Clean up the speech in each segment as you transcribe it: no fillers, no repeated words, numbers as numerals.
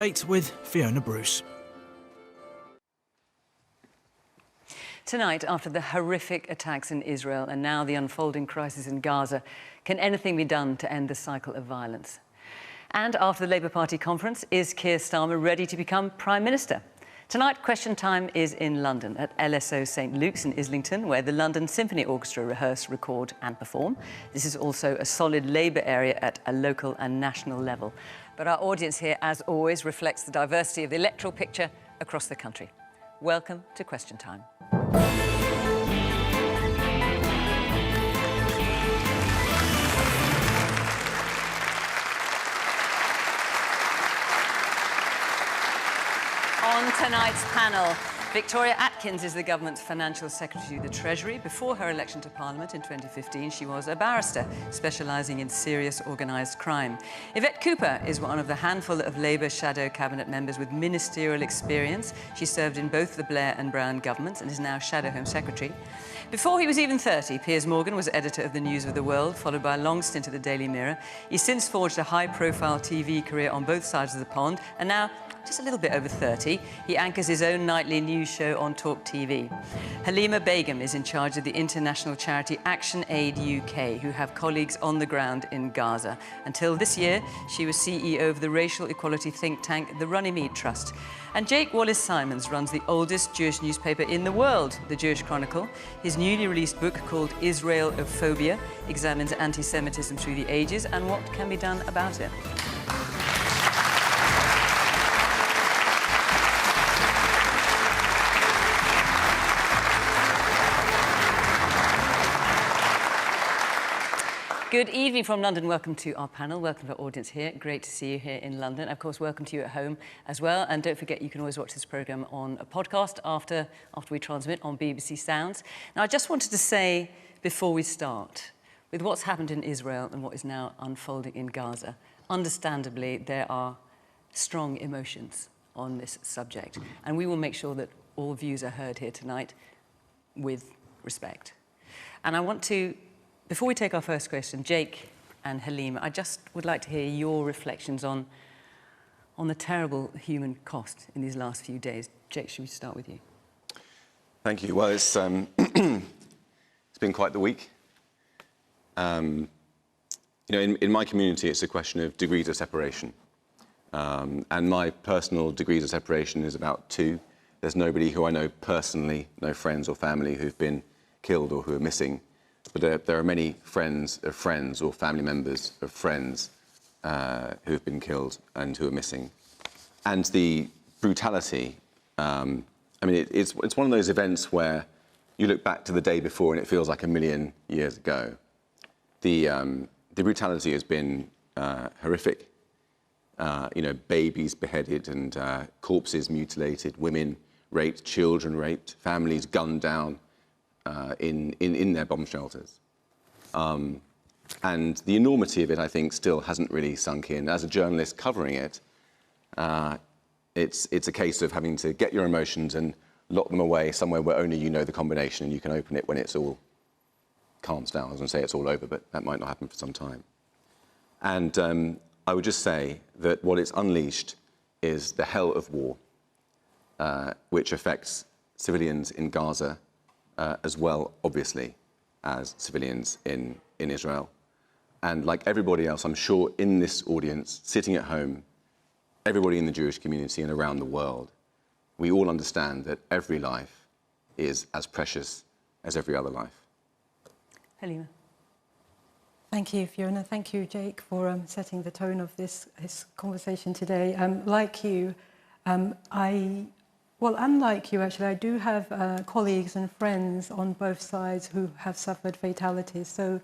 With Fiona Bruce. Tonight, after the horrific attacks in Israel and now the unfolding crisis in Gaza, can anything be done to end the cycle of violence? And after the Labour Party conference, is Keir Starmer ready to become Prime Minister? Tonight, Question Time is in London at LSO St Luke's in Islington, where the London Symphony Orchestra rehearse, record and perform. This is also a solid Labour area at a local and national level. But our audience here, as always, reflects the diversity of the electoral picture across the country. Welcome to Question Time. On tonight's panel, Victoria Atkins is the government's financial secretary to the Treasury. Before her election to Parliament in 2015, she was a barrister specialising in serious organised crime. Yvette Cooper is one of the handful of Labour shadow cabinet members with ministerial experience. She served in both the Blair and Brown governments and is now shadow Home Secretary. Before he was even 30, Piers Morgan was editor of the News of the World, followed by a long stint at the Daily Mirror. He's since forged a high-profile TV career on both sides of the pond, and now, just a little bit over 30, he anchors his own nightly news show on Talk TV. Halima Begum is in charge of the international charity Action Aid UK, who have colleagues on the ground in Gaza. Until this year, she was CEO of the racial equality think tank, the Runnymede Trust. And Jake Wallis Simons runs the oldest Jewish newspaper in the world, the Jewish Chronicle. His newly released book, called Israel-ophobia, examines anti-Semitism through the ages and what can be done about it. Good evening from London. Welcome to our panel. Welcome to our audience here. Great to see you here in London. Of course, welcome to you at home as well. And don't forget, you can always watch this programme on a podcast after we transmit on BBC Sounds. Now, I just wanted to say, before we start, with what's happened in Israel and what is now unfolding in Gaza, understandably, there are strong emotions on this subject. And we will make sure that all views are heard here tonight with respect. And I want to, before we take our first question, Jake and Halima, I just would like to hear your reflections on the terrible human cost in these last few days. Jake, should we start with you? Thank you. Well, it's been quite the week. You know, in my community, it's a question of degrees of separation. And my personal degrees of separation is about 2. There's nobody who I know personally, no friends or family who've been killed or who are missing. But there are many friends of friends or family members of friends who have been killed and who are missing. And the brutality, I mean, it's one of those events where you look back to the day before and it feels like a million years ago. The brutality has been horrific. You know, babies beheaded and corpses mutilated, women raped, children raped, families gunned down in their bomb shelters. And the enormity of it, I think, still hasn't really sunk in. As a journalist covering it, it's a case of having to get your emotions and lock them away somewhere where only you know the combination and you can open it when it's all calms down. I was going to say it's all over, but that might not happen for some time. And I would just say that what it's unleashed is the hell of war, which affects civilians in Gaza, as well, obviously, as civilians in Israel. And like everybody else, I'm sure in this audience, sitting at home, everybody in the Jewish community and around the world, we all understand that every life is as precious as every other life. Halima. Thank you, Fiona. Thank you, Jake, for setting the tone of this conversation today. Like you, well, unlike you, actually, I do have colleagues and friends on both sides who have suffered fatalities. So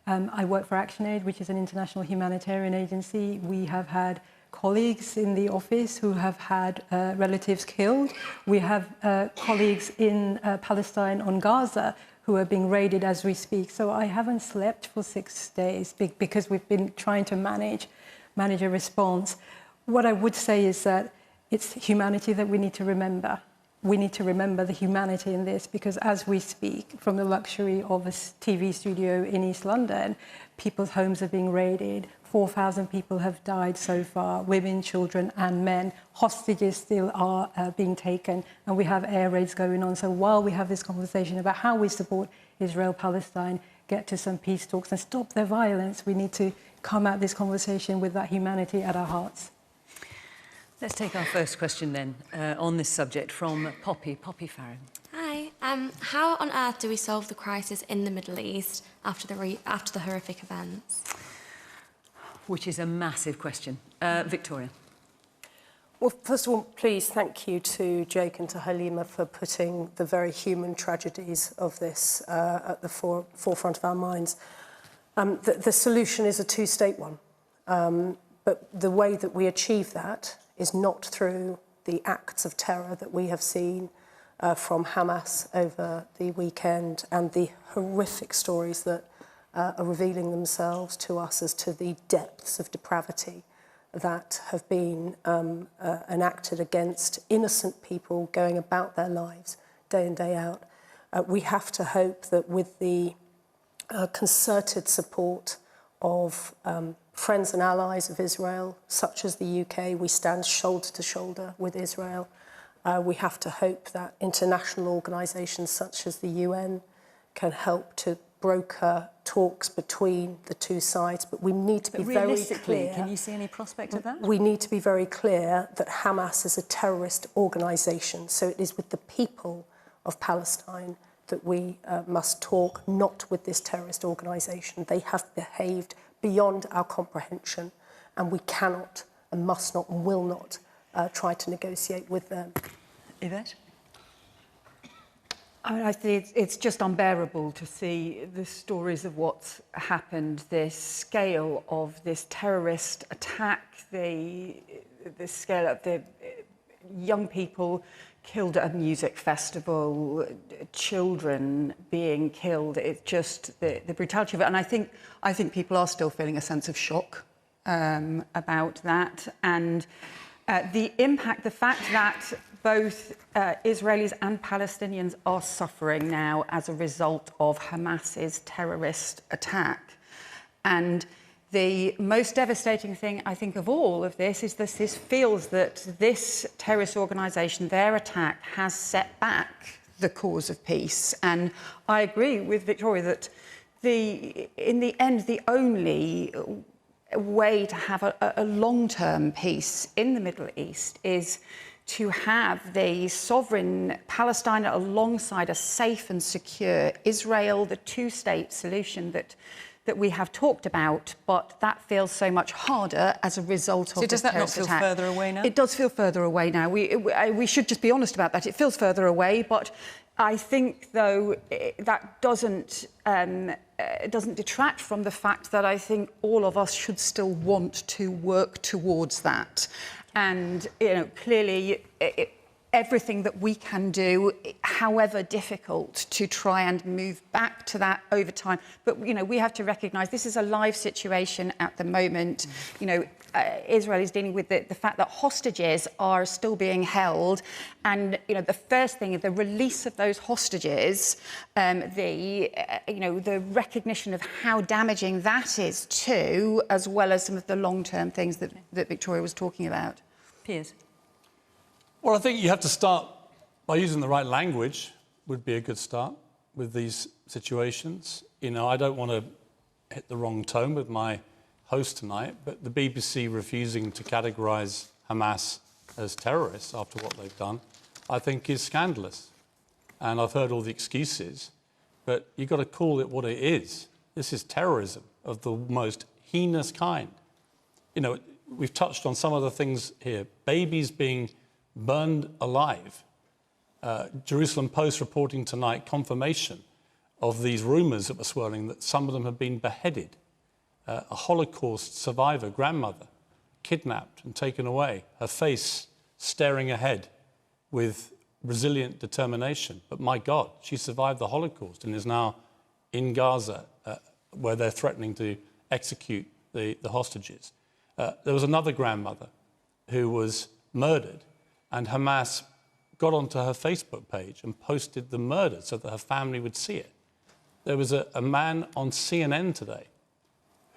I work for Action Aid, which is an international humanitarian agency. We have had colleagues in the office who have had relatives killed. We have colleagues in Palestine on Gaza who are being raided as we speak. So I haven't slept for 6 days because we've been trying to manage a response. What I would say is that it's humanity that we need to remember. We need to remember the humanity in this because as we speak, from the luxury of a TV studio in East London, people's homes are being raided, 4,000 people have died so far, women, children and men. Hostages still are being taken, and we have air raids going on. So while we have this conversation about how we support Israel-Palestine, get to some peace talks and stop their violence, we need to come at this conversation with that humanity at our hearts. Let's take our first question then on this subject from Poppy Farron. Hi. How on earth do we solve the crisis in the Middle East after the horrific events? Which is a massive question. Victoria. Well, first of all, please thank you to Jake and to Halima for putting the very human tragedies of this at the forefront of our minds. The solution is a two-state one, but the way that we achieve that is not through the acts of terror that we have seen from Hamas over the weekend and the horrific stories that are revealing themselves to us as to the depths of depravity that have been enacted against innocent people going about their lives day in, day out. We have to hope that with the concerted support of friends and allies of Israel, such as the UK, we stand shoulder to shoulder with Israel. We have to hope that international organisations such as the UN can help to broker talks between the two sides, but we need to be very clear. Can you see any prospect of that? We need to be very clear that Hamas is a terrorist organisation, so it is with the people of Palestine that we must talk, not with this terrorist organisation. They have behaved beyond our comprehension, and we cannot and must not and will not try to negotiate with them. Yvette? I think it's just unbearable to see the stories of what's happened, the scale of this terrorist attack, the scale of the young people killed at a music festival, children being killed. It's just the brutality of it. And I think people are still feeling a sense of shock about that. And the impact, the fact that both Israelis and Palestinians are suffering now as a result of Hamas's terrorist attack. And the most devastating thing, I think, of all of this is that this feels that this terrorist organisation, their attack, has set back the cause of peace. And I agree with Victoria that in the end, the only way to have a long-term peace in the Middle East is to have the sovereign Palestine alongside a safe and secure Israel, the two-state solution that we have talked about, but that feels so much harder as a result of this terrorist attack. So does that not feel further away now? It does feel further away now. We should just be honest about that. It feels further away, but I think, though, that doesn't detract from the fact that I think all of us should still want to work towards that. And, clearly, everything that we can do, however difficult, to try and move back to that over time. But, we have to recognise this is a live situation at the moment. Israel is dealing with the fact that hostages are still being held. And, the first thing is the release of those hostages, the recognition of how damaging that is too, as well as some of the long-term things that Victoria was talking about. Piers? Well, I think you have to start by using the right language would be a good start with these situations. I don't want to hit the wrong tone with my host tonight, but the BBC refusing to categorise Hamas as terrorists after what they've done, I think is scandalous. And I've heard all the excuses, but you've got to call it what it is. This is terrorism of the most heinous kind. We've touched on some of the things here. Babies being burned alive. Jerusalem Post reporting tonight confirmation of these rumours that were swirling that some of them have been beheaded. A Holocaust survivor, grandmother, kidnapped and taken away, her face staring ahead with resilient determination. But my God, she survived the Holocaust and is now in Gaza, where they're threatening to execute the hostages. There was another grandmother who was murdered, and Hamas got onto her Facebook page and posted the murder so that her family would see it. There was a man on CNN today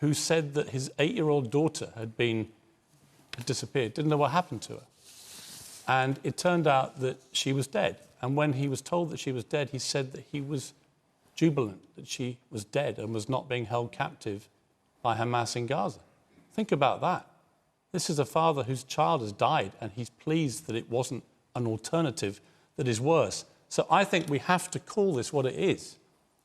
who said that his 8-year-old daughter had disappeared, didn't know what happened to her. And it turned out that she was dead. And when he was told that she was dead, he said that he was jubilant that she was dead and was not being held captive by Hamas in Gaza. Think about that. This is a father whose child has died, and he's pleased that it wasn't an alternative that is worse. So I think we have to call this what it is.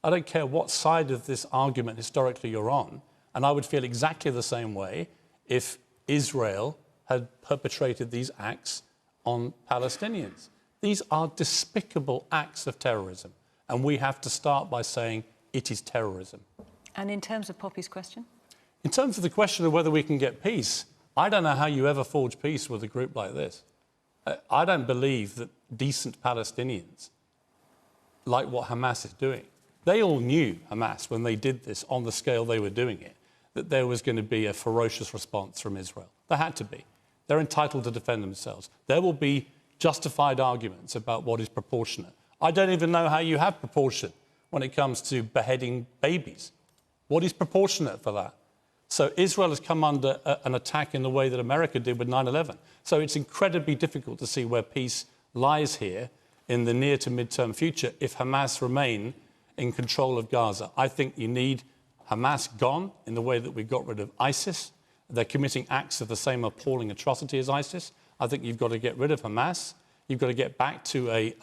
I don't care what side of this argument historically you're on, and I would feel exactly the same way if Israel had perpetrated these acts on Palestinians. These are despicable acts of terrorism, and we have to start by saying it is terrorism. And in terms of Poppy's question? In terms of the question of whether we can get peace, I don't know how you ever forge peace with a group like this. I don't believe that decent Palestinians like what Hamas is doing. They all knew, Hamas, when they did this on the scale they were doing it, that there was going to be a ferocious response from Israel. There had to be. They're entitled to defend themselves. There will be justified arguments about what is proportionate. I don't even know how you have proportion when it comes to beheading babies. What is proportionate for that? So Israel has come under an attack in the way that America did with 9/11. So it's incredibly difficult to see where peace lies here in the near to mid-term future if Hamas remain in control of Gaza. I think you need Hamas gone in the way that we got rid of ISIS. They're committing acts of the same appalling atrocity as ISIS. I think you've got to get rid of Hamas. You've got to get back to a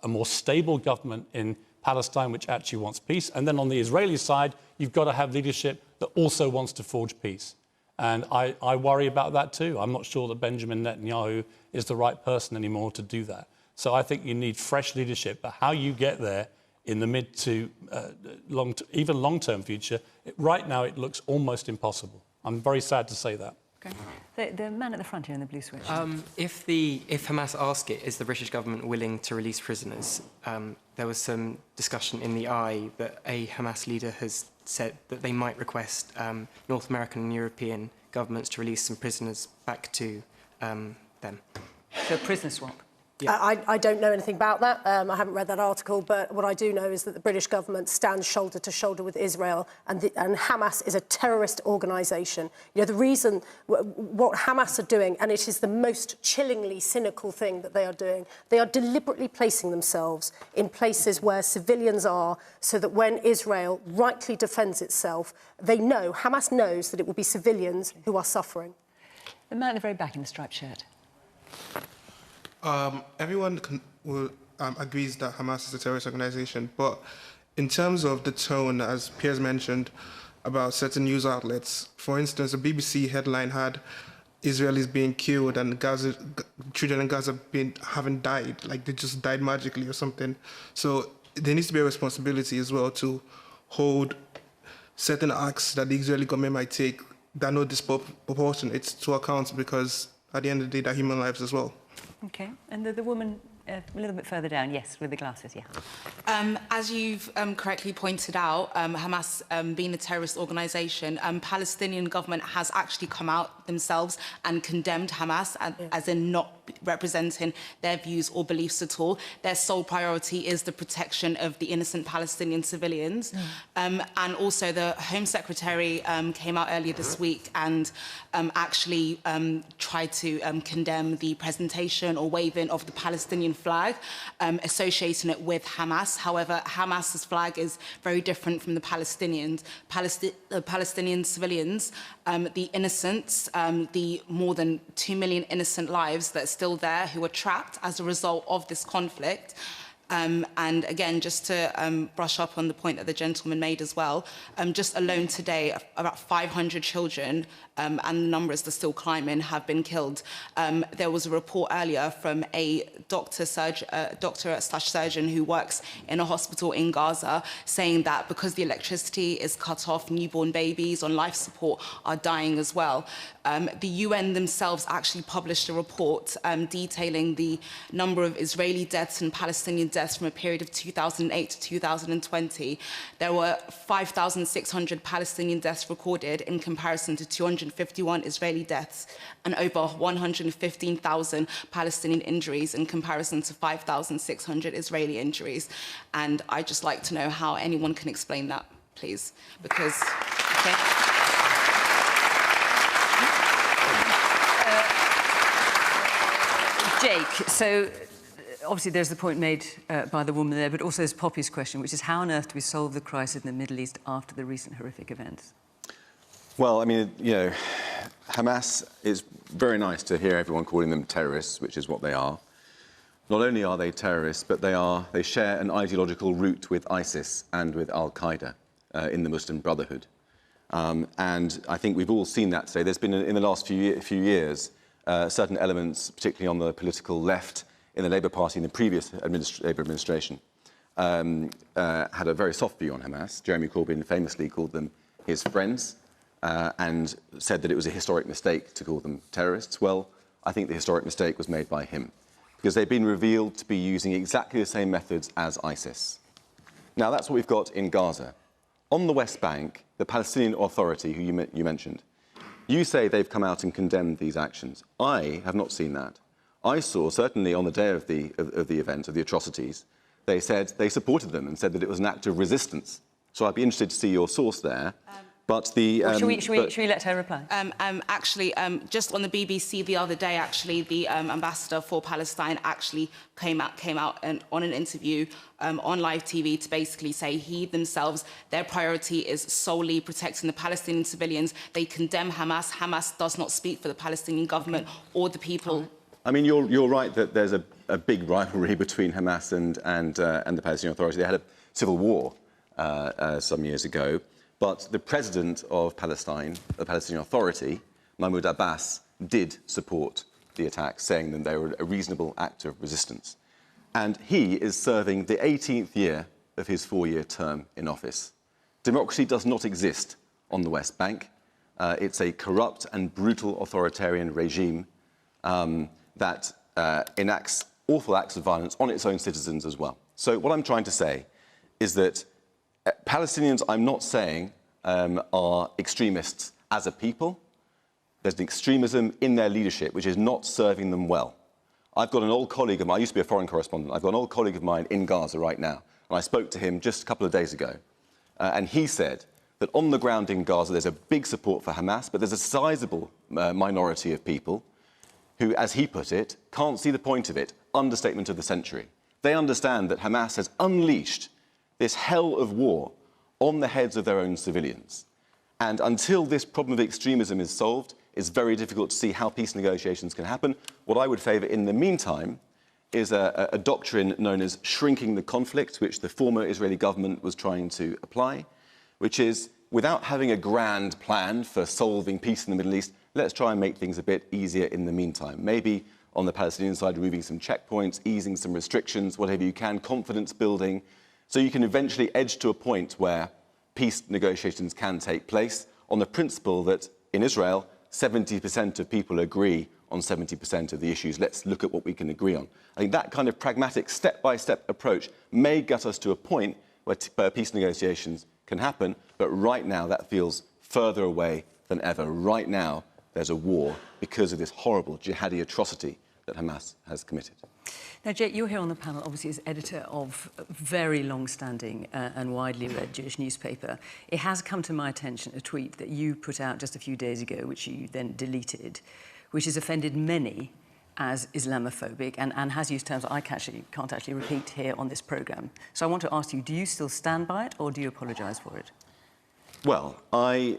more stable government in Palestine, which actually wants peace. And then on the Israeli side, you've got to have leadership that also wants to forge peace. And I worry about that too. I'm not sure that Benjamin Netanyahu is the right person anymore to do that. So I think you need fresh leadership. But how you get there in the mid to even long-term future, right now it looks almost impossible. I'm very sad to say that. Okay. The man at the front here in the blue switch. If Hamas ask it, is the British government willing to release prisoners? There was some discussion in the Eye that a Hamas leader has said that they might request North American and European governments to release some prisoners back to them. So prisoner swap. Yeah. I don't know anything about that. I haven't read that article, but what I do know is that the British government stands shoulder to shoulder with Israel, and Hamas is a terrorist organisation. You know, the reason what Hamas are doing, and it is the most chillingly cynical thing that they are doing, they are deliberately placing themselves in places where civilians are, so that when Israel rightly defends itself, Hamas knows that it will be civilians who are suffering. The man at the very back in the striped shirt. Everyone agrees that Hamas is a terrorist organization, but in terms of the tone, as Piers mentioned, about certain news outlets, for instance, a BBC headline had Israelis being killed and children in Gaza haven't died, like they just died magically or something. So there needs to be a responsibility as well to hold certain acts that the Israeli government might take that are not disproportionate to account, because at the end of the day, they're human lives as well. Okay, and the woman a little bit further down, yes, with the glasses, yeah. As you've correctly pointed out, Hamas being a terrorist organisation, Palestinian government has actually come out themselves and condemned Hamas, as in not representing their views or beliefs at all. Their sole priority is the protection of the innocent Palestinian civilians. And also the Home Secretary came out earlier this week and actually tried to condemn the presentation or waving of the Palestinian flag, associating it with Hamas. However, Hamas's flag is very different from the Palestinians. The Palestinian civilians, the innocents, the more than 2 million innocent lives that are still there who are trapped as a result of this conflict. And again, just to brush up on the point that the gentleman made as well, just alone today, about 500 children, and the numbers are still climbing, have been killed. There was a report earlier from a doctor/surgeon who works in a hospital in Gaza saying that because the electricity is cut off, newborn babies on life support are dying as well. The UN themselves actually published a report detailing the number of Israeli deaths and Palestinian deaths from a period of 2008 to 2020. There were 5,600 Palestinian deaths recorded in comparison to 251 Israeli deaths, and over 115,000 Palestinian injuries in comparison to 5,600 Israeli injuries. And I'd just like to know how anyone can explain that, please, because... Okay. Jake, so obviously there's the point made by the woman there, but also there's Poppy's question, which is how on earth do we solve the crisis in the Middle East after the recent horrific events? Well, I mean, you know, Hamas, is very nice to hear everyone calling them terrorists, which is what they are. Not only are they terrorists, but they share an ideological root with ISIS and with Al-Qaeda in the Muslim Brotherhood. And I think we've all seen that today. There's been, in the last few years, certain elements, particularly on the political left, in the Labour Party in the previous Labour administration, had a very soft view on Hamas. Jeremy Corbyn famously called them his friends and said that it was a historic mistake to call them terrorists. Well, I think the historic mistake was made by him, because they've been revealed to be using exactly the same methods as ISIS. Now, that's what we've got in Gaza. On the West Bank, the Palestinian Authority, who you mentioned, you say they've come out and condemned these actions. I have not seen that. I saw, certainly on the day of the event, of the atrocities, they said they supported them and said that it was an act of resistance. So I'd be interested to see your source there. But the... should we let her reply? Actually, just on the BBC the other day, actually, the ambassador for Palestine actually came out and on an interview on live TV to basically say their priority is solely protecting the Palestinian civilians. They condemn Hamas. Hamas does not speak for the Palestinian government or the people. I mean, you're right that there's a big rivalry between Hamas and the Palestinian Authority. They had a civil war some years ago. But the president of Palestine, the Palestinian Authority, Mahmoud Abbas, did support the attacks, saying that they were a reasonable act of resistance. And he is serving the 18th year of his 4-year term in office. Democracy does not exist on the West Bank. It's a corrupt and brutal authoritarian regime that enacts awful acts of violence on its own citizens as well. So what I'm trying to say is that Palestinians, I'm not saying, are extremists as a people. There's an extremism in their leadership which is not serving them well. I've got an old colleague of mine, I used to be a foreign correspondent, I've got an old colleague of mine in Gaza right now, and I spoke to him just a couple of days ago, and he said that on the ground in Gaza there's a big support for Hamas, but there's a sizable minority of people who, as he put it, can't see the point of it. Understatement of the century. They understand that Hamas has unleashed this hell of war on the heads of their own civilians. And until this problem of extremism is solved, it's very difficult to see how peace negotiations can happen. What I would favour in the meantime is a doctrine known as shrinking the conflict, which the former Israeli government was trying to apply, which is, without having a grand plan for solving peace in the Middle East, let's try and make things a bit easier in the meantime. Maybe on the Palestinian side, removing some checkpoints, easing some restrictions, whatever you can, confidence building, so you can eventually edge to a point where peace negotiations can take place on the principle that in Israel, 70% of people agree on 70% of the issues. Let's look at what we can agree on. I think that kind of pragmatic step-by-step approach may get us to a point where peace negotiations can happen, but right now that feels further away than ever. Right now, there's a war because of this horrible jihadi atrocity that Hamas has committed. Now, Jake, you're here on the panel, obviously, as editor of a very long-standing and widely read Jewish newspaper. It has come to my attention, a tweet that you put out just a few days ago, which you then deleted, which has offended many as Islamophobic and has used terms I can't actually repeat here on this programme. So I want to ask you, do you still stand by it or do you apologise for it? Well, why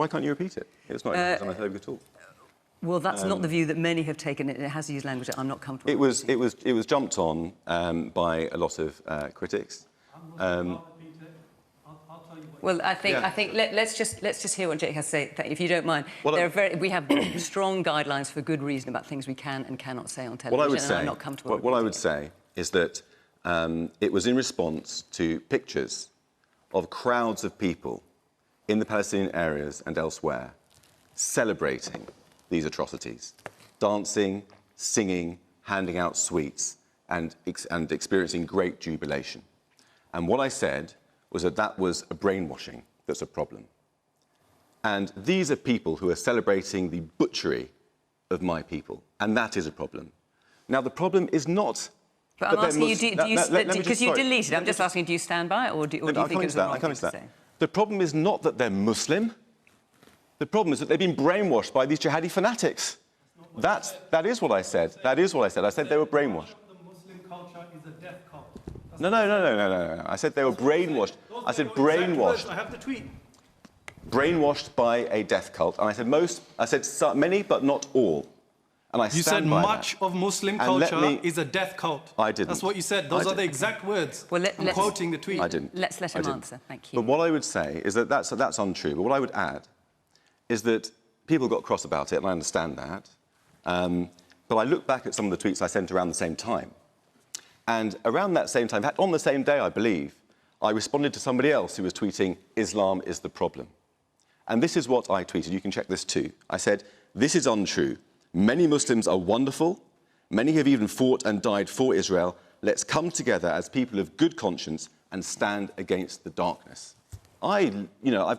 can't you repeat it? It's not Islamophobic at all. Well, that's not the view that many have taken. It has used language that I'm not comfortable with. It was jumped on by a lot of critics. Well, I think let's just hear what Jake has to say, if you don't mind. Well, we have strong guidelines for good reason about things we can and cannot say on television. I'm not comfortable. What I would say is that it was in response to pictures of crowds of people in the Palestinian areas and elsewhere celebrating these atrocities, dancing, singing, handing out sweets, and experiencing great jubilation. And what I said was that was a brainwashing that's a problem. And these are people who are celebrating the butchery of my people, and that is a problem. Now, the problem is not... But I'm asking you, because you deleted it, I'm just asking, do you stand by it, or do you think it's the wrong thing to say? The problem is not that they're Muslim. The problem is that they've been brainwashed by these jihadi fanatics. That is what I said. That is what I said. I said they were brainwashed. No. I said they were brainwashed. I said brainwashed. I have the tweet. Brainwashed by a death cult. And I said most. I said many, but not all. And You said much of Muslim culture is a death cult. I didn't. That's what you said. Those are the exact words. Well, I'm quoting the tweet. I didn't. Let's let him answer. Thank you. But what I would say is that that's untrue. But what I would add is that people got cross about it, and I understand that. But I look back at some of the tweets I sent around the same time. And around that same time, in fact, on the same day, I believe, I responded to somebody else who was tweeting, Islam is the problem. And this is what I tweeted. You can check this too. I said, this is untrue. Many Muslims are wonderful. Many have even fought and died for Israel. Let's come together as people of good conscience and stand against the darkness. I've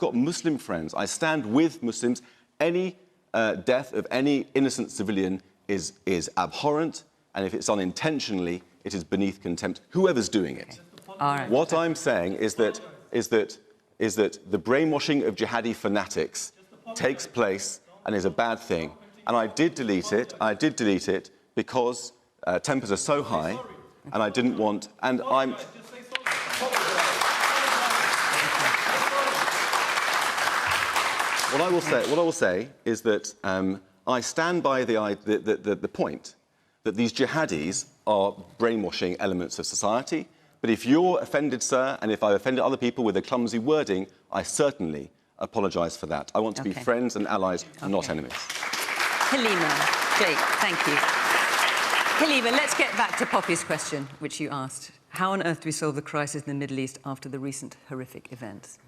got Muslim friends. I stand with Muslims. Any death of any innocent civilian is abhorrent, and if it's unintentionally, it is beneath contempt, whoever's doing it. All right. What I'm saying is that the brainwashing of jihadi fanatics takes place and is a bad thing. And I did delete it. I did delete it because tempers are so high, and I didn't want. And I'm. What I will say is that I stand by the point that these jihadis are brainwashing elements of society. But if you're offended, sir, and if I've offended other people with a clumsy wording, I certainly apologise for that. I want to be friends and allies, not enemies. Halima, Jake, thank you. Halima, let's get back to Poppy's question, which you asked. How on earth do we solve the crisis in the Middle East after the recent horrific events?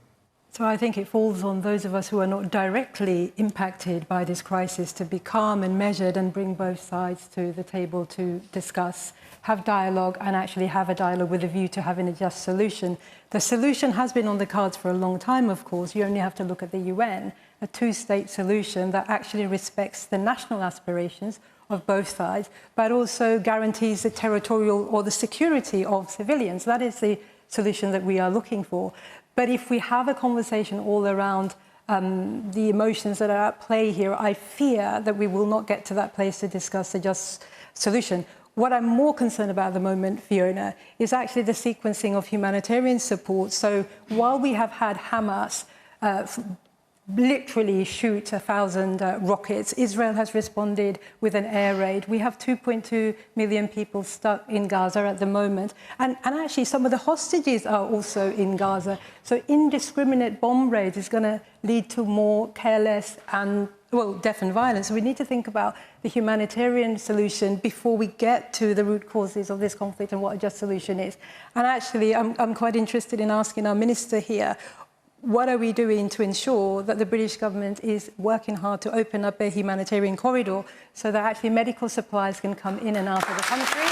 So I think it falls on those of us who are not directly impacted by this crisis to be calm and measured and bring both sides to the table to discuss, have dialogue, and actually have a dialogue with a view to having a just solution. The solution has been on the cards for a long time, of course. You only have to look at the UN, a two-state solution that actually respects the national aspirations of both sides, but also guarantees the territorial or the security of civilians. That is the solution that we are looking for. But if we have a conversation all around the emotions that are at play here, I fear that we will not get to that place to discuss a just solution. What I'm more concerned about at the moment, Fiona, is actually the sequencing of humanitarian support. So while we have had Hamas literally shoot 1,000 rockets, Israel has responded with an air raid. We have 2.2 million people stuck in Gaza at the moment. And actually, some of the hostages are also in Gaza. So indiscriminate bomb raids is going to lead to more careless and, well, death and violence. So we need to think about the humanitarian solution before we get to the root causes of this conflict and what a just solution is. And actually, I'm quite interested in asking our minister here, what are we doing to ensure that the British government is working hard to open up a humanitarian corridor so that actually medical supplies can come in and out of the country?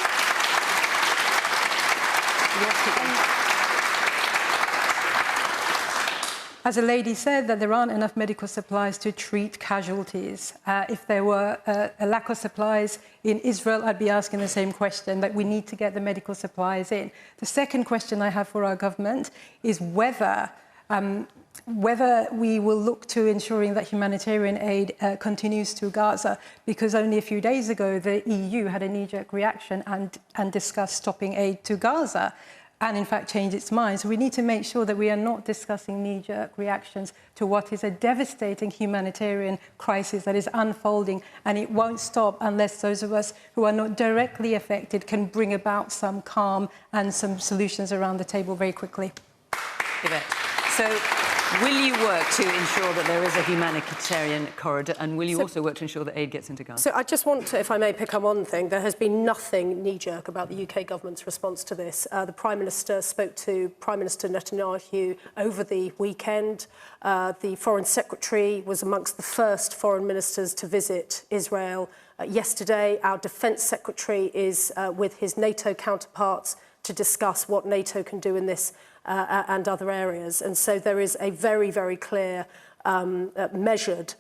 As a lady said, that there aren't enough medical supplies to treat casualties. If there were a lack of supplies in Israel, I'd be asking the same question, that we need to get the medical supplies in. The second question I have for our government is whether we will look to ensuring that humanitarian aid continues to Gaza, because only a few days ago the EU had a knee-jerk reaction and discussed stopping aid to Gaza, and in fact changed its mind. So we need to make sure that we are not discussing knee-jerk reactions to what is a devastating humanitarian crisis that is unfolding, and it won't stop unless those of us who are not directly affected can bring about some calm and some solutions around the table very quickly. Yvette. So, will you work to ensure that there is a humanitarian corridor, and will you also work to ensure that aid gets into Gaza? So I just want to, if I may, pick up one thing. There has been nothing knee-jerk about the UK government's response to this. The Prime Minister spoke to Prime Minister Netanyahu over the weekend. The Foreign Secretary was amongst the first foreign ministers to visit Israel. Yesterday, our Defence Secretary is with his NATO counterparts to discuss what NATO can do in this and other areas. And so there is a very, very clear, measured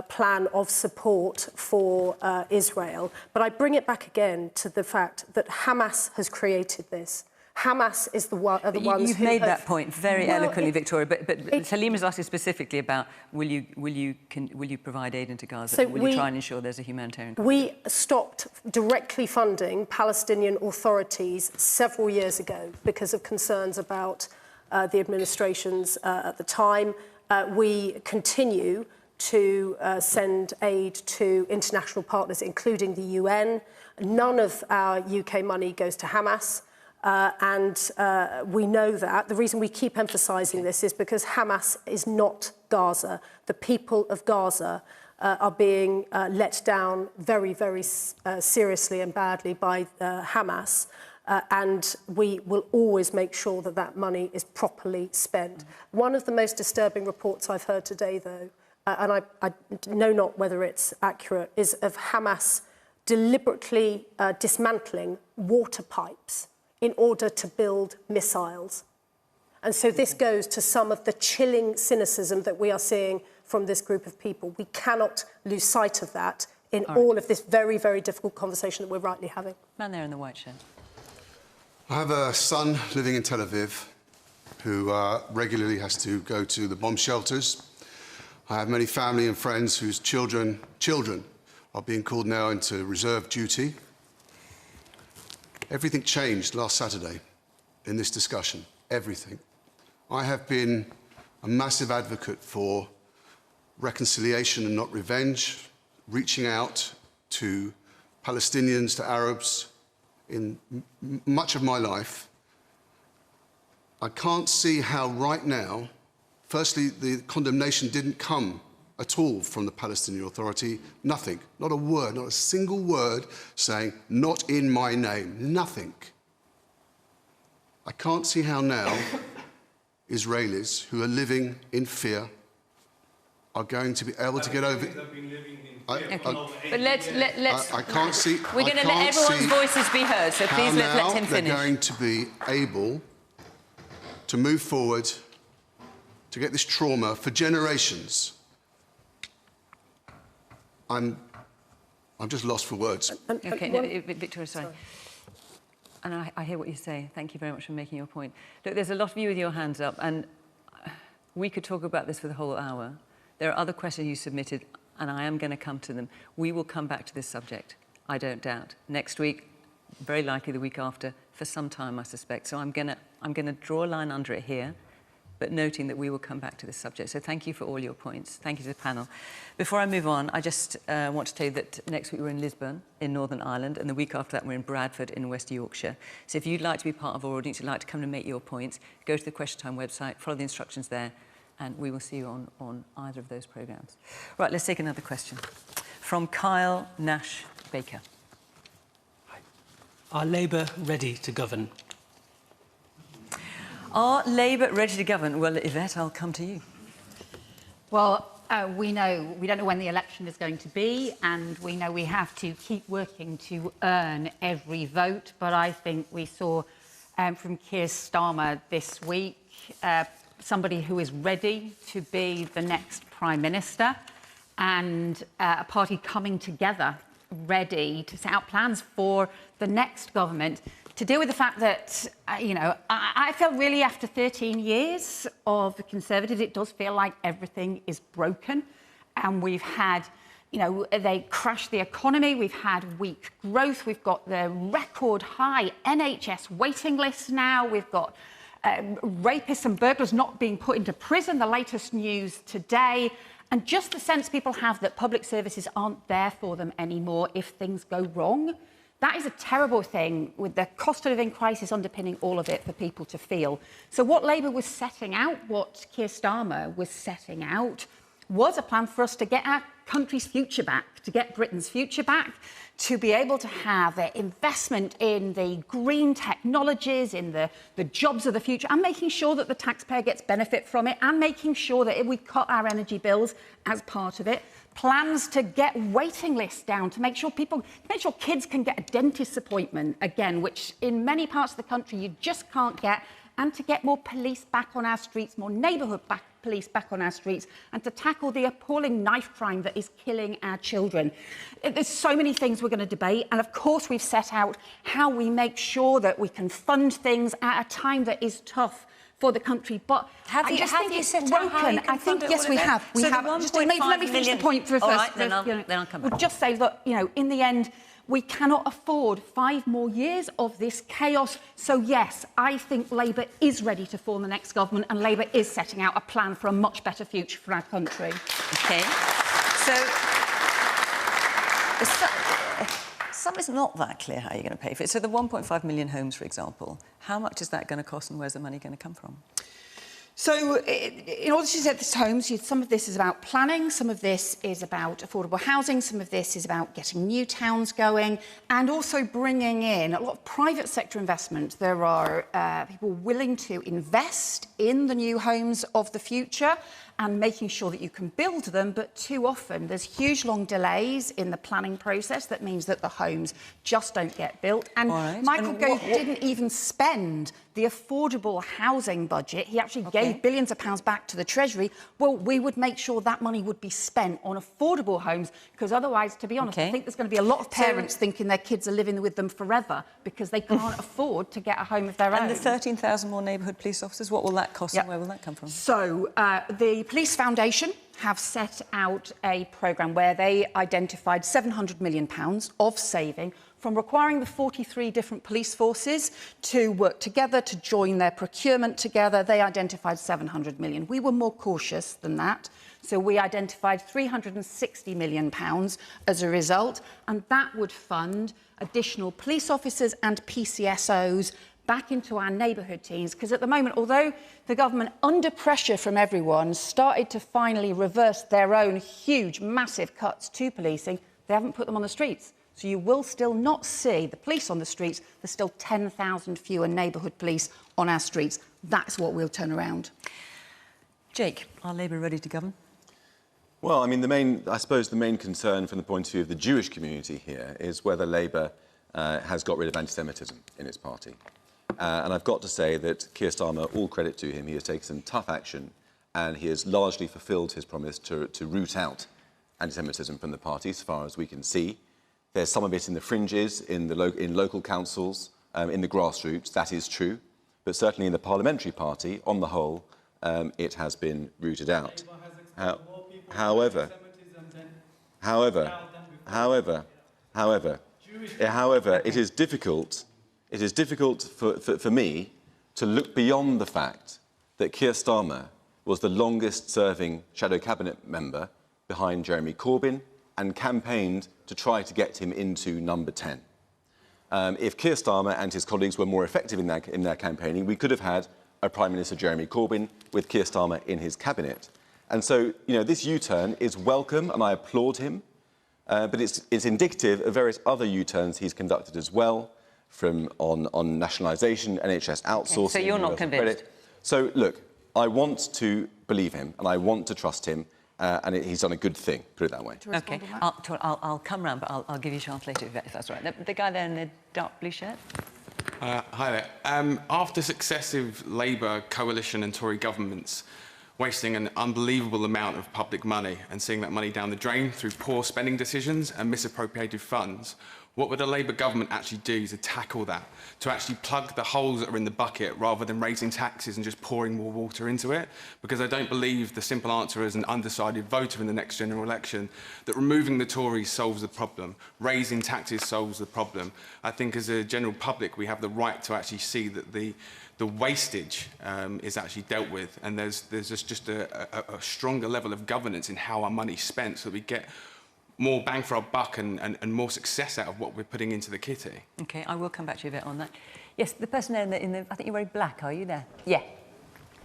plan of support for Israel. But I bring it back again to the fact that Hamas has created this. Hamas is the ones You've who made have... that point very eloquently, Victoria, but Halima's asking specifically about will you provide aid into Gaza? So will you try and ensure there's a humanitarian corridor? We stopped directly funding Palestinian authorities several years ago because of concerns about the administrations at the time. We continue to send aid to international partners, including the UN. None of our UK money goes to Hamas. And we know that. The reason we keep emphasising this is because Hamas is not Gaza. The people of Gaza are being let down very, very seriously and badly by Hamas. And we will always make sure that that money is properly spent. One of the most disturbing reports I've heard today, though, and I know not whether it's accurate, is of Hamas deliberately dismantling water pipes in order to build missiles. And so this goes to some of the chilling cynicism that we are seeing from this group of people. We cannot lose sight of that in all of this very, very difficult conversation that we're rightly having. Man there in the white shirt. I have a son living in Tel Aviv who regularly has to go to the bomb shelters. I have many family and friends whose children are being called now into reserve duty. Everything changed last Saturday in this discussion, everything. I have been a massive advocate for reconciliation and not revenge, reaching out to Palestinians, to Arabs, in much of my life. I can't see how right now, firstly, the condemnation didn't come at all from the Palestinian Authority. Nothing, not a word, not a single word saying, not in my name, nothing. I can't see how now Israelis who are living in fear are going to be able to get over... But let's... I can't see... We're going to let everyone's voices be heard, so please let him finish. They're going to be able to move forward, to get this trauma for generations. I'm just lost for words. OK, no, Victoria, sorry. And I hear what you say. Thank you very much for making your point. Look, there's a lot of you with your hands up, and we could talk about this for the whole hour. There are other questions you submitted, and I am going to come to them. We will come back to this subject, I don't doubt. Next week, very likely the week after, for some time, I suspect. So I'm going to draw a line under it here, but noting that we will come back to this subject. So thank you for all your points. Thank you to the panel. Before I move on, I just want to tell you that next week we're in Lisbon, in Northern Ireland, and the week after that we're in Bradford in West Yorkshire. So if you'd like to be part of our audience, you'd like to come and make your points, go to the Question Time website, follow the instructions there, and we will see you on either of those programmes. Right, let's take another question. From Kyle Nash Baker. Are Labour ready to govern? Are Labour ready to govern? Well, Yvette, I'll come to you. Well, we don't know when the election is going to be, and we know we have to keep working to earn every vote. But I think we saw from Keir Starmer this week somebody who is ready to be the next Prime Minister, and a party coming together, ready to set out plans for the next government to deal with the fact that, I feel really after 13 years of the Conservatives, it does feel like everything is broken. And we've had, they crashed the economy, we've had weak growth, we've got the record high NHS waiting lists now, we've got rapists and burglars not being put into prison, the latest news today. And just the sense people have that public services aren't there for them anymore if things go wrong. That is a terrible thing, with the cost of living crisis underpinning all of it for people to feel. So what Labour was setting out, what Keir Starmer was setting out, was a plan for us to get our country's future back, to get Britain's future back, to be able to have investment in the green technologies, in the jobs of the future, and making sure that the taxpayer gets benefit from it, and making sure that we cut our energy bills as part of it. Plans to get waiting lists down, to make sure kids can get a dentist appointment again, which in many parts of the country you just can't get, and to get more police back on our streets, more neighbourhood police back on our streets and to tackle the appalling knife crime that is killing our children. There's so many things we're going to debate, and of course we've set out how we make sure that we can fund things at a time that is tough for the country, but have you set out how you can I think fund it, yes, we have. We have. Just let me finish the point for a first. All right, then I'll come back. We'll just say that, you know, in the end, we cannot afford 5 more years of this chaos. So yes, I think Labour is ready to form the next government, and Labour is setting out a plan for a much better future for our country. Okay. So some is not that clear how you're going to pay for it. So the 1.5 million homes, for example, how much is that going to cost, and where's the money going to come from? So, in order to set these homes, some of this is about planning, some of this is about affordable housing, some of this is about getting new towns going, and also bringing in a lot of private sector investment. There are people willing to invest in the new homes of the future and making sure that you can build them, but too often there's huge long delays in the planning process. That means that the homes just don't get built. And Michael Gove didn't even spend the affordable housing budget. He actually gave billions of pounds back to the Treasury. Well, we would make sure that money would be spent on affordable homes, because otherwise, to be honest, I think there's going to be a lot of parents thinking their kids are living with them forever because they can't afford to get a home of their own. And the 13,000 more neighbourhood police officers, what will that cost and where will that come from? So, the Police Foundation have set out a programme where they identified £700 million of saving from requiring the 43 different police forces to work together, to join their procurement together. They identified £700 million. We were more cautious than that. So we identified £360 million as a result, and that would fund additional police officers and PCSOs back into our neighbourhood teams, because at the moment, although the government, under pressure from everyone, started to finally reverse their own huge, massive cuts to policing, they haven't put them on the streets. So you will still not see the police on the streets. There's still 10,000 fewer neighbourhood police on our streets. That's what we'll turn around. Jake, are Labour ready to govern? Well, I mean, I suppose the main concern from the point of view of the Jewish community here is whether Labour has got rid of anti-Semitism in its party. And I've got to say that Keir Starmer, all credit to him, he has taken some tough action, and he has largely fulfilled his promise to root out anti-Semitism from the party, as far as we can see. There's some of it in the fringes, in local councils, in the grassroots, that is true. But certainly in the parliamentary party, on the whole, it has been rooted out. However, it is difficult for me to look beyond the fact that Keir Starmer was the longest-serving shadow cabinet member behind Jeremy Corbyn and campaigned to try to get him into number 10. If Keir Starmer and his colleagues were more effective in their campaigning, we could have had a Prime Minister Jeremy Corbyn with Keir Starmer in his cabinet. And so, you know, this U-turn is welcome, and I applaud him, but it's indicative of various other U-turns he's conducted as well, on nationalisation, NHS outsourcing. So you're not convinced? Credit. So, look, I want to believe him, and I want to trust him, and he's done a good thing, put it that way. OK, I'll come round, but I'll give you a chance later, if that's all right. The guy there in the dark blue shirt? Hi there. After successive Labour coalition and Tory governments wasting an unbelievable amount of public money and seeing that money down the drain through poor spending decisions and misappropriated funds, what would a Labour government actually do to tackle that, to actually plug the holes that are in the bucket rather than raising taxes and just pouring more water into it? Because I don't believe the simple answer as an undecided voter in the next general election that removing the Tories solves the problem, raising taxes solves the problem. I think as a general public we have the right to actually see that the wastage is actually dealt with, and there's just a stronger level of governance in how our money's spent so that we get more bang for our buck and more success out of what we're putting into the kitty. OK, I will come back to you a bit on that. Yes, the person there in the I think you're wearing black, are you there? Yeah.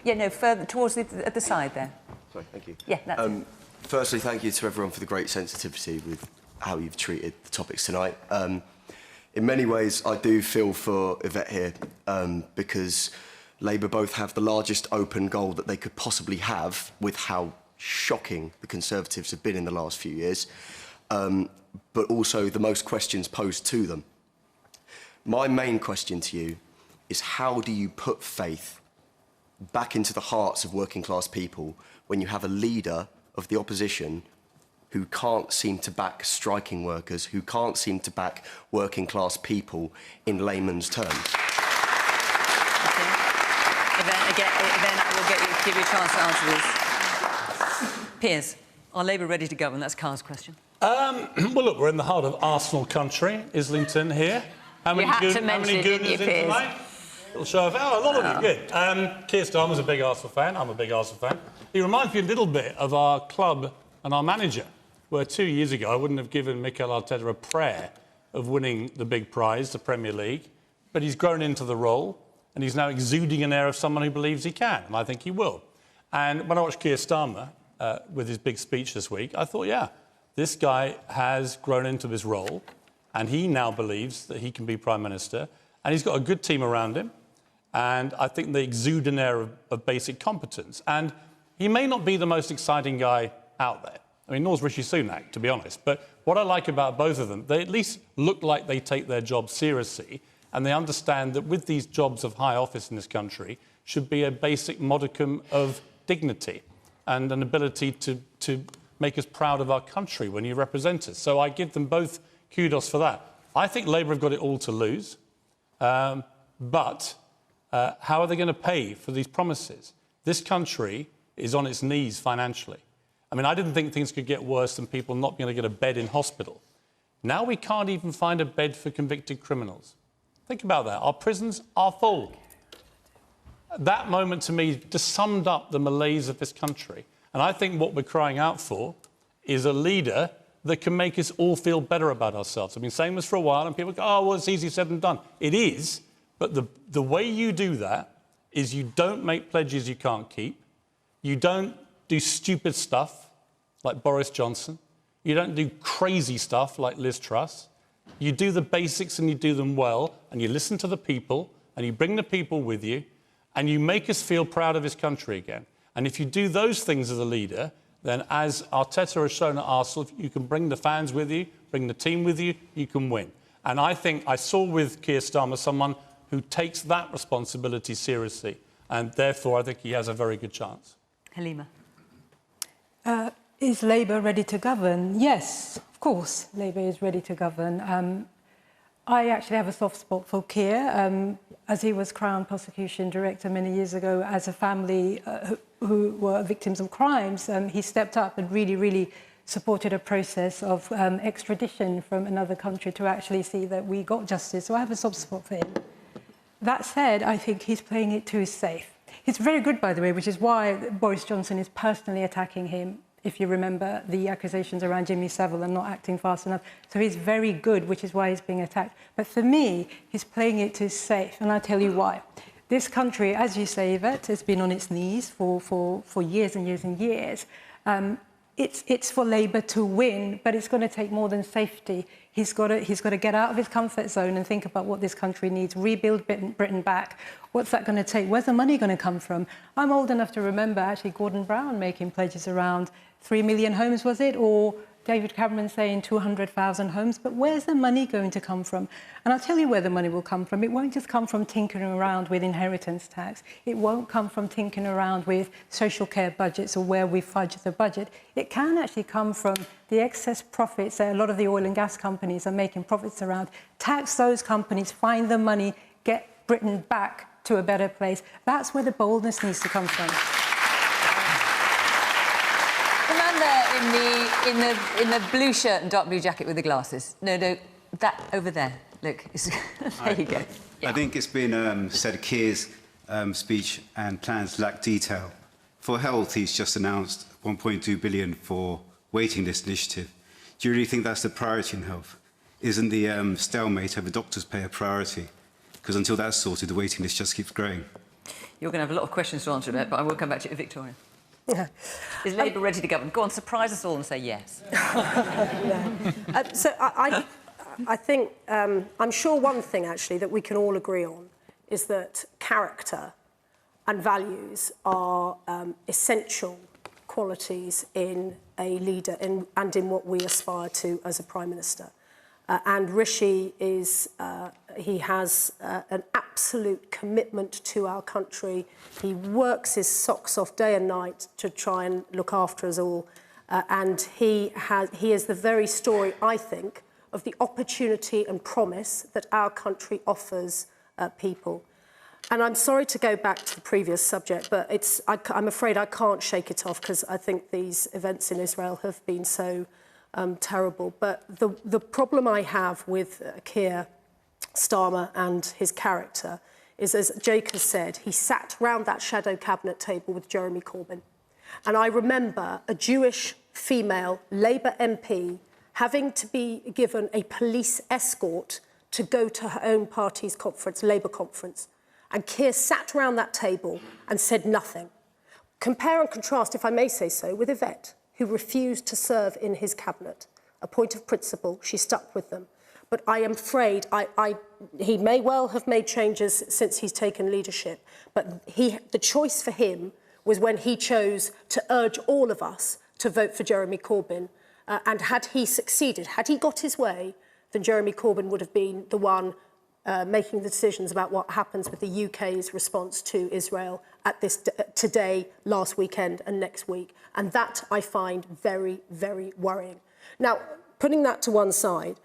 Yeah, no, further towards at the side there. Sorry, thank you. Yeah, that's it. Firstly, thank you to everyone for the great sensitivity with how you've treated the topics tonight. In many ways, I do feel for Yvette here, because Labour both have the largest open goal that they could possibly have with how shocking the Conservatives have been in the last few years, but also the most questions posed to them. My main question to you is, how do you put faith back into the hearts of working class people when you have a leader of the opposition who can't seem to back striking workers, who can't seem to back working class people in layman's terms. Then I will give you a chance to answer this. Piers, are Labour ready to govern? That's Carl's question. Well, look, we're in the heart of Arsenal country, Islington here. How many gooners in tonight? Little show of... Oh, a lot of them, good. Keir Starmer's a big Arsenal fan. I'm a big Arsenal fan. He reminds me a little bit of our club and our manager, where 2 years ago I wouldn't have given Mikel Arteta a prayer of winning the big prize, the Premier League, but he's grown into the role and he's now exuding an air of someone who believes he can, and I think he will. And when I watched Keir Starmer with his big speech this week, I thought, yeah, this guy has grown into his role and he now believes that he can be Prime Minister, and he's got a good team around him, and I think they exude an air of basic competence. And he may not be the most exciting guy out there. I mean, nor's Rishi Sunak, to be honest. But what I like about both of them, they at least look like they take their job seriously, and they understand that with these jobs of high office in this country should be a basic modicum of dignity and an ability to make us proud of our country when you represent us. So I give them both kudos for that. I think Labour have got it all to lose, but how are they going to pay for these promises? This country is on its knees financially. I mean, I didn't think things could get worse than people not being able to get a bed in hospital. Now we can't even find a bed for convicted criminals. Think about that. Our prisons are full. That moment, to me, just summed up the malaise of this country. And I think what we're crying out for is a leader that can make us all feel better about ourselves. I've been saying this for a while, and people go, oh, well, it's easy said than done. It is, but the way you do that is you don't make pledges you can't keep. You don't do stupid stuff like Boris Johnson. You don't do crazy stuff like Liz Truss. You do the basics and you do them well, and you listen to the people, and you bring the people with you, and you make us feel proud of this country again. And if you do those things as a leader, then as Arteta has shown at Arsenal, you can bring the fans with you, bring the team with you, you can win. And I think I saw with Keir Starmer someone who takes that responsibility seriously, and therefore I think he has a very good chance. Halima. Is Labour ready to govern? Yes, of course, Labour is ready to govern. I actually have a soft spot for Keir. As he was Crown Prosecution Director many years ago, as a family who were victims of crimes, he stepped up and really supported a process of extradition from another country to actually see that we got justice. So I have a soft spot for him. That said, I think he's playing it too safe. He's very good, by the way, which is why Boris Johnson is personally attacking him, if you remember the accusations around Jimmy Savile and not acting fast enough. So he's very good, which is why he's being attacked. But for me, he's playing it too safe, and I'll tell you why. This country, as you say, Yvette, has been on its knees for years and years and years. It's for Labour to win, but it's going to take more than safety. He's got to get out of his comfort zone and think about what this country needs, rebuild Britain back. What's that going to take? Where's the money going to come from? I'm old enough to remember, actually, Gordon Brown making pledges around 3 million homes, was it? Or David Cameron saying 200,000 homes. But where's the money going to come from? And I'll tell you where the money will come from. It won't just come from tinkering around with inheritance tax. It won't come from tinkering around with social care budgets or where we fudge the budget. It can actually come from the excess profits that a lot of the oil and gas companies are making profits around. Tax those companies, find the money, get Britain back to a better place. That's where the boldness needs to come from. In the blue shirt and dark blue jacket with the glasses. No, that over there. Look, there you go. Yeah. I think it's been said Keir's speech and plans lack detail. For health, he's just announced 1.2 billion for waiting list initiative. Do you really think that's the priority in health? Isn't the stalemate over doctors' pay a priority? Because until that's sorted, the waiting list just keeps growing. You're going to have a lot of questions to answer about, but I will come back to you, Victoria. Yeah. Is Labour ready to govern? Go on, surprise us all and say yes. So I think, I'm sure one thing, actually, that we can all agree on is that character and values are essential qualities in a leader and in what we aspire to as a Prime Minister. And Rishi is, he has an absolute commitment to our country. He works his socks off day and night to try and look after us all. And he is the very story, I think, of the opportunity and promise that our country offers people. And I'm sorry to go back to the previous subject, but I'm afraid I can't shake it off because I think these events in Israel have been so terrible. But the problem I have with Keir Starmer and his character is, as Jake has said, he sat round that shadow cabinet table with Jeremy Corbyn. And I remember a Jewish female Labour MP having to be given a police escort to go to her own party's conference, Labour conference. And Keir sat round that table and said nothing. Compare and contrast, if I may say so, with Yvette, who refused to serve in his cabinet. A point of principle, she stuck with them. But I am afraid he may well have made changes since he's taken leadership, but the choice for him was when he chose to urge all of us to vote for Jeremy Corbyn. And had he succeeded, had he got his way, then Jeremy Corbyn would have been the one making the decisions about what happens with the UK's response to Israel at this today, last weekend and next week. And that I find very, very worrying. Now, putting that to one side,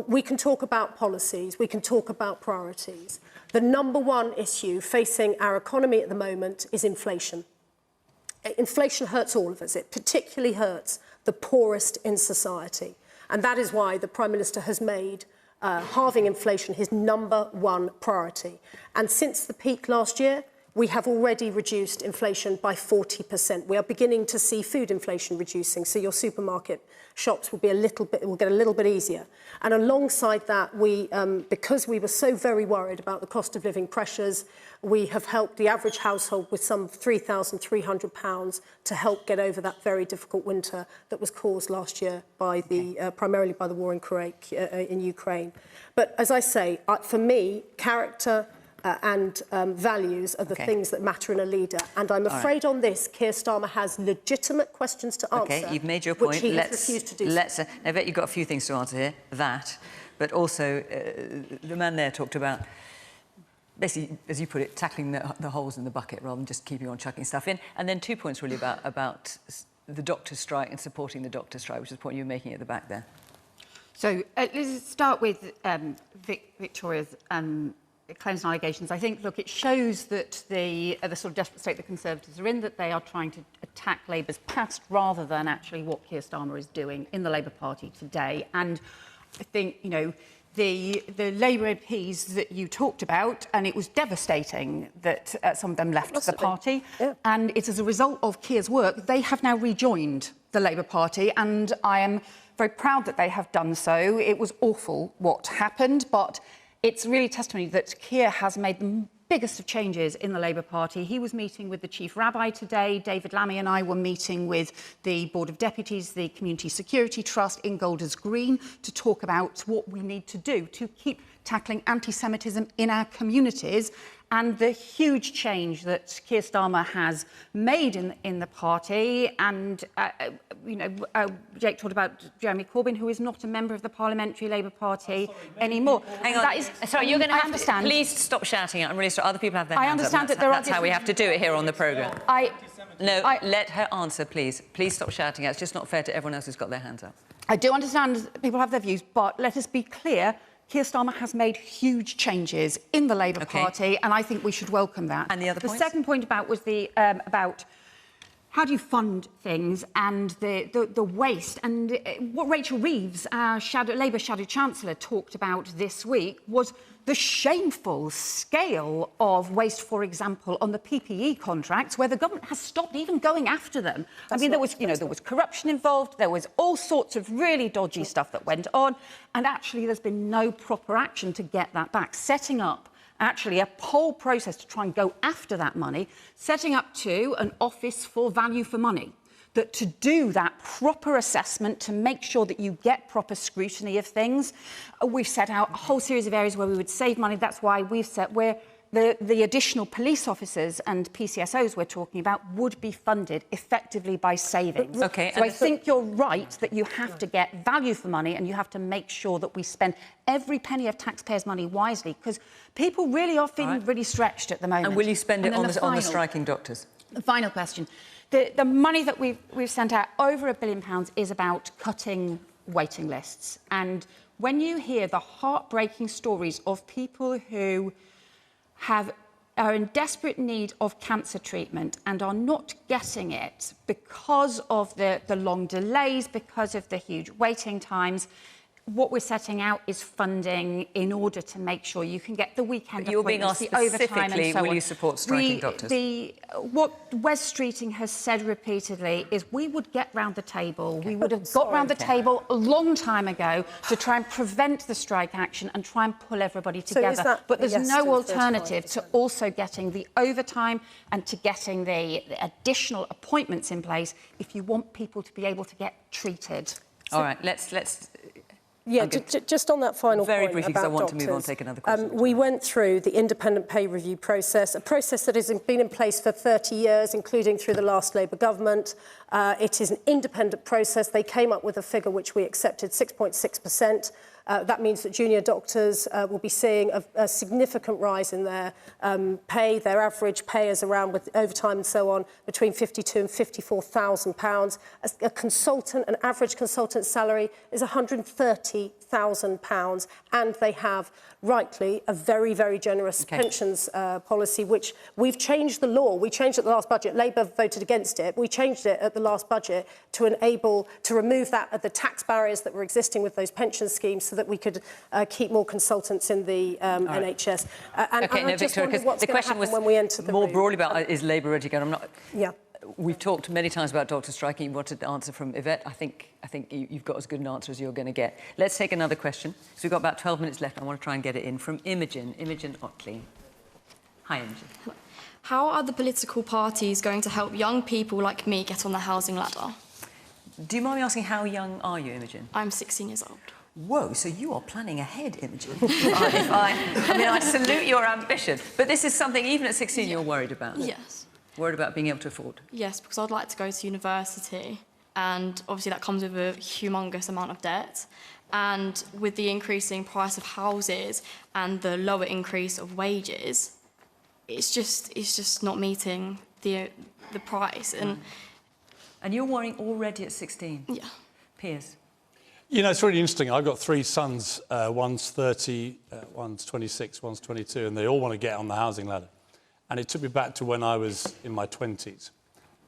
we can talk about policies, we can talk about priorities. The number one issue facing our economy at the moment is inflation. Inflation hurts all of us. It particularly hurts the poorest in society. And that is why the Prime Minister has made halving inflation his number one priority. And since the peak last year, we have already reduced inflation by 40%. We are beginning to see food inflation reducing, so your supermarket shops will get a little bit easier. And alongside that, because we were so very worried about the cost of living pressures, we have helped the average household with some £3,300 to help get over that very difficult winter that was caused last year by primarily by the war in Ukraine. But as I say, for me, character and values are the things that matter in a leader. And I'm afraid on this, Keir Starmer has legitimate questions to answer. OK, you've made your point. Which he has refused to do. Now, I bet you've got a few things to answer here. That, but also the man there talked about, basically, as you put it, tackling the holes in the bucket rather than just keeping on chucking stuff in. And then 2 points really about the doctor's strike and supporting the doctor's strike, which is the point you were making at the back there. So let's start with Victoria's claims and allegations. I think, look, it shows that the sort of desperate state the Conservatives are in, that they are trying to attack Labour's past rather than actually what Keir Starmer is doing in the Labour Party today. And I think, you know, the Labour MPs that you talked about, and it was devastating that some of them left the party. Yeah. And it's as a result of Keir's work, they have now rejoined the Labour Party, and I am very proud that they have done so. It was awful what happened, but it's really testimony that Keir has made the biggest of changes in the Labour Party. He was meeting with the Chief Rabbi today. David Lammy and I were meeting with the Board of Deputies, the Community Security Trust in Golders Green to talk about what we need to do to keep tackling anti-Semitism in our communities. And the huge change that Keir Starmer has made in the party. And, Jake talked about Jeremy Corbyn, who is not a member of the Parliamentary Labour Party anymore. Hang on. Sorry, you're going to have to... Please stop shouting out. I'm really sorry. Other people have their hands up. I understand that there are... That's how we have to do it here on the programme. Let her answer, please. Please stop shouting out. It's just not fair to everyone else who's got their hands up. I do understand people have their views, but let us be clear. Keir Starmer has made huge changes in the Labour Party, and I think we should welcome that. And the other point? The second point was about how do you fund things and the waste. And what Rachel Reeves, our Labour Shadow Chancellor, talked about this week was the shameful scale of waste, for example, on the PPE contracts, where the government has stopped even going after them. I mean, there was corruption involved, there was all sorts of really dodgy stuff that went on, and actually there's been no proper action to get that back. Setting up actually a whole process to try and go after that money, setting up an office for value for money, that to do that proper assessment, to make sure that you get proper scrutiny of things. We've set out a whole series of areas where we would save money. That's why we've said we're the additional police officers and PCSOs we're talking about would be funded effectively by savings. Okay, so I think you're right that you have to get value for money and you have to make sure that we spend every penny of taxpayers' money wisely, because people really are feeling really stretched at the moment. And will you spend it then on the striking doctors? The final question. The money that we've sent out, over £1 billion, is about cutting waiting lists. And when you hear the heartbreaking stories of people who are in desperate need of cancer treatment and are not getting it because of the long delays, because of the huge waiting times, what we're setting out is funding in order to make sure you can get the weekend But you're being asked appointments, the overtime and so will on. you support striking doctors? What Wes Streeting has said repeatedly is we would get round the table. We would have got round the table a long time ago to try and prevent the strike action and try and pull everybody together. But there's no alternative to also getting the overtime and to getting the additional appointments in place if you want people to be able to get treated. All right, let's Yeah, just on that final very point briefly, because I want doctors, to move on, take another question. We went through the independent pay review process, a process that has been in place for 30 years, including through the last Labour government. It is an independent process. They came up with a figure which we accepted, 6.6%. That means that junior doctors will be seeing a significant rise in their pay. Their average pay is around, with overtime and so on, between £52,000 and £54,000. A consultant, an average consultant's salary is £130,000, and they have, rightly, a very, very generous pensions policy, which we've changed the law. We changed it at the last budget. Labour voted against it. We changed it at the last budget to remove the tax barriers that were existing with those pension schemes, so that we could keep more consultants in the NHS. And I just wondered what's going to happen when we enter the more broadly about is Labour ready to go? I'm not. Yeah. We've talked many times about doctor striking. You wanted an answer from Yvette. I think you've got as good an answer as you're going to get. Let's take another question. So we've got about 12 minutes left. I want to try and get it in from Imogen Otley. Hi, Imogen. How are the political parties going to help young people like me get on the housing ladder? Do you mind me asking, how young are you, Imogen? I'm 16 years old. Whoa, so you are planning ahead, Imogen. I salute your ambition. But this is something, even at 16, you're worried about? Yes. Worried about being able to afford? Yes, because I'd like to go to university, and obviously that comes with a humongous amount of debt. And with the increasing price of houses and the lower increase of wages, it's just not meeting the price. And you're worrying already at 16? Yeah. Piers? You know, it's really interesting. I've got three sons. One's 30, one's 26, one's 22, and they all want to get on the housing ladder. And it took me back to when I was in my 20s.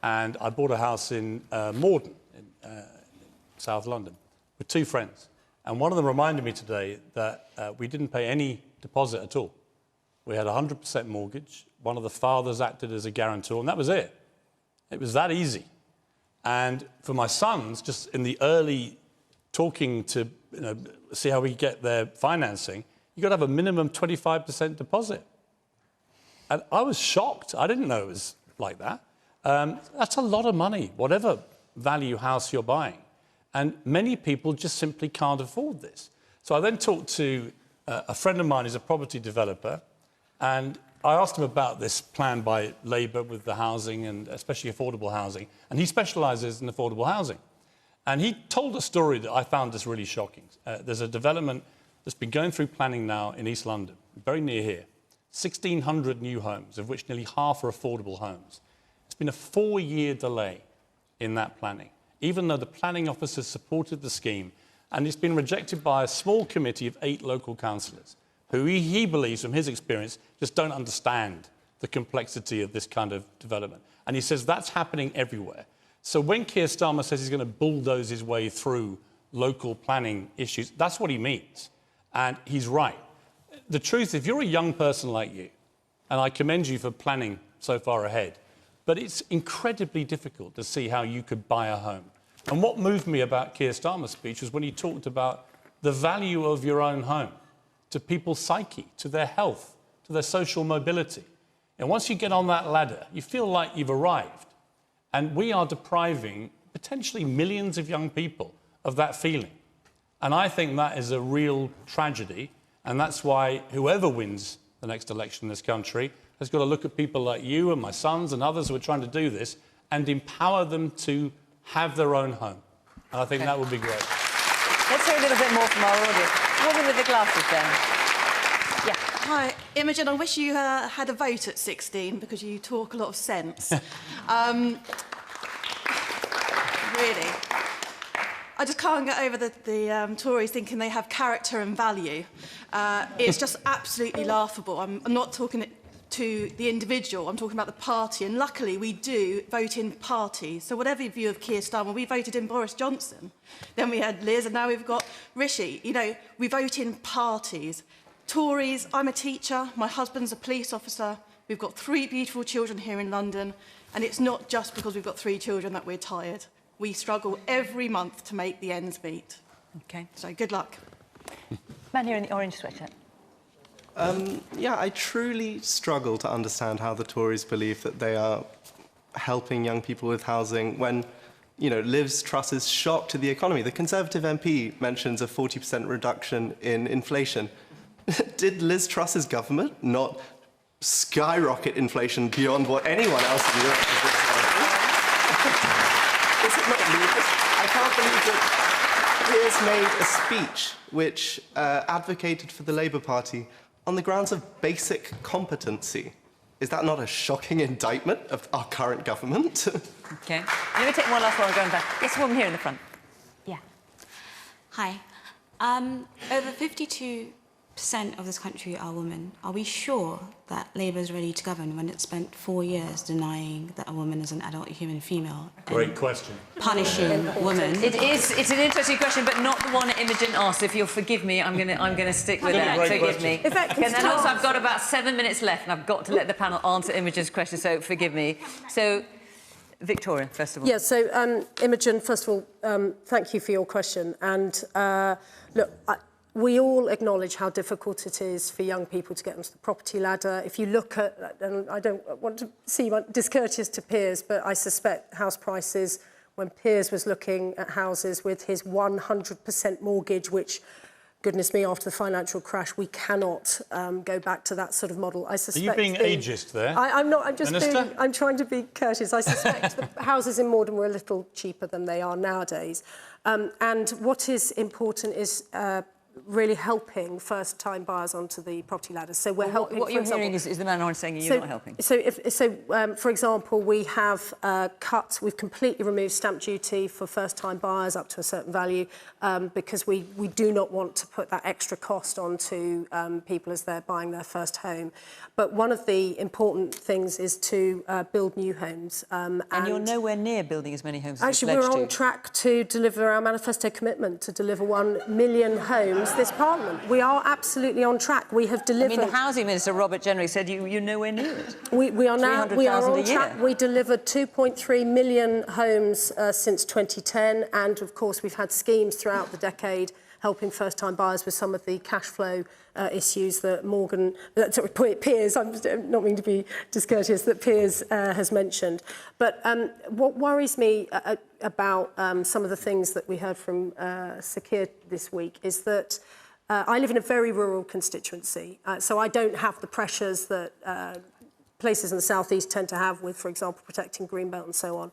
And I bought a house in Morden, in South London, with two friends. And one of them reminded me today that we didn't pay any deposit at all. We had a 100% mortgage. One of the fathers acted as a guarantor, and that was it. It was that easy. And for my sons, just in the early talking to see how we get their financing, you've got to have a minimum 25% deposit. And I was shocked. I didn't know it was like that. That's a lot of money, whatever value house you're buying. And many people just simply can't afford this. So I then talked to a friend of mine who's a property developer, and I asked him about this plan by Labour with the housing, and especially affordable housing. And he specialises in affordable housing. And he told a story that I found just really shocking. There's a development that's been going through planning now in East London, very near here. 1,600 new homes, of which nearly half are affordable homes. It's been a 4-year delay in that planning, even though the planning officers supported the scheme, and it's been rejected by a small committee of 8 local councillors, who he believes, from his experience, just don't understand the complexity of this kind of development. And he says that's happening everywhere. So when Keir Starmer says he's going to bulldoze his way through local planning issues, that's what he means. And he's right. The truth, if you're a young person like you, and I commend you for planning so far ahead, but it's incredibly difficult to see how you could buy a home. And what moved me about Keir Starmer's speech was when he talked about the value of your own home to people's psyche, to their health, to their social mobility. And once you get on that ladder, you feel like you've arrived. And we are depriving potentially millions of young people of that feeling. And I think that is a real tragedy. And that's why whoever wins the next election in this country has got to look at people like you and my sons and others who are trying to do this and empower them to have their own home. And I think that would be great. Let's hear a little bit more from our audience. Woman with the glasses then. Yeah. Hi, Imogen. I wish you had a vote at 16 because you talk a lot of sense. Really. I just can't get over the Tories thinking they have character and value. It's just absolutely laughable. I'm not talking to the individual, I'm talking about the party. And luckily, we do vote in parties. So whatever your view of Keir Starmer, we voted in Boris Johnson. Then we had Liz, and now we've got Rishi. You know, we vote in parties. Tories, I'm a teacher, my husband's a police officer. We've got 3 beautiful children here in London. And it's not just because we've got 3 children that we're tired. We struggle every month to make the ends meet. OK. So good luck. Man here in the orange sweatshirt. Yeah, I truly struggle to understand how the Tories believe that they are helping young people with housing when, you know, Liz Truss's shock to the economy. The Conservative MP mentions a 40% reduction in inflation. Did Liz Truss's government not skyrocket inflation beyond what anyone else in Europe has observed? Is it not ludicrous? I can't believe that Piers made a speech which advocated for the Labour Party on the grounds of basic competency. Is that not a shocking indictment of our current government? OK. Let me take one last one going back. This woman here in the front. Yeah. Hi. Over 52% of this country are women. Are we sure that Labour is ready to govern when it spent 4 years denying that a woman is an adult human female? Great question. Punishing women. It's an interesting question, but not the one that Imogen asked. If you'll forgive me, I'm gonna stick with that. Forgive me. And then also, I've got about 7 minutes left, and I've got to let the panel answer Imogen's question. So forgive me. So, Victoria, first of all. Yeah. So, Imogen, first of all, thank you for your question. And look. We all acknowledge how difficult it is for young people to get onto the property ladder. If you look at, and I don't want to seem discourteous to Piers, but I suspect house prices, when Piers was looking at houses with his 100% mortgage, which, goodness me, after the financial crash, we cannot go back to that sort of model. I suspect. Are you being ageist there? I'm not. I'm just Minister? being. I'm trying to be courteous. I suspect the houses in Morden were a little cheaper than they are nowadays. And what is important is really helping first-time buyers onto the property ladder. So we're helping. What you're hearing is the man saying you're not helping. For example, we have we've completely removed stamp duty for first-time buyers up to a certain value because we do not want to put that extra cost onto people as they're buying their first home. But one of the important things is to build new homes. And you're nowhere near building as many homes as actually, you've pledged we're on track to deliver our manifesto commitment to deliver 1 million homes this Parliament. We are absolutely on track. We have delivered. I mean, the Housing Minister, Robert Jenrick, said you're nowhere near it. We are on track. We delivered 2.3 million homes since 2010, and of course we've had schemes throughout the decade helping first-time buyers with some of the cash flow issues that Piers, I'm not meaning to be discourteous, that Piers has mentioned. But what worries me about some of the things that we heard from Sir Keir this week is that I live in a very rural constituency, so I don't have the pressures that places in the southeast tend to have with, for example, protecting Greenbelt and so on.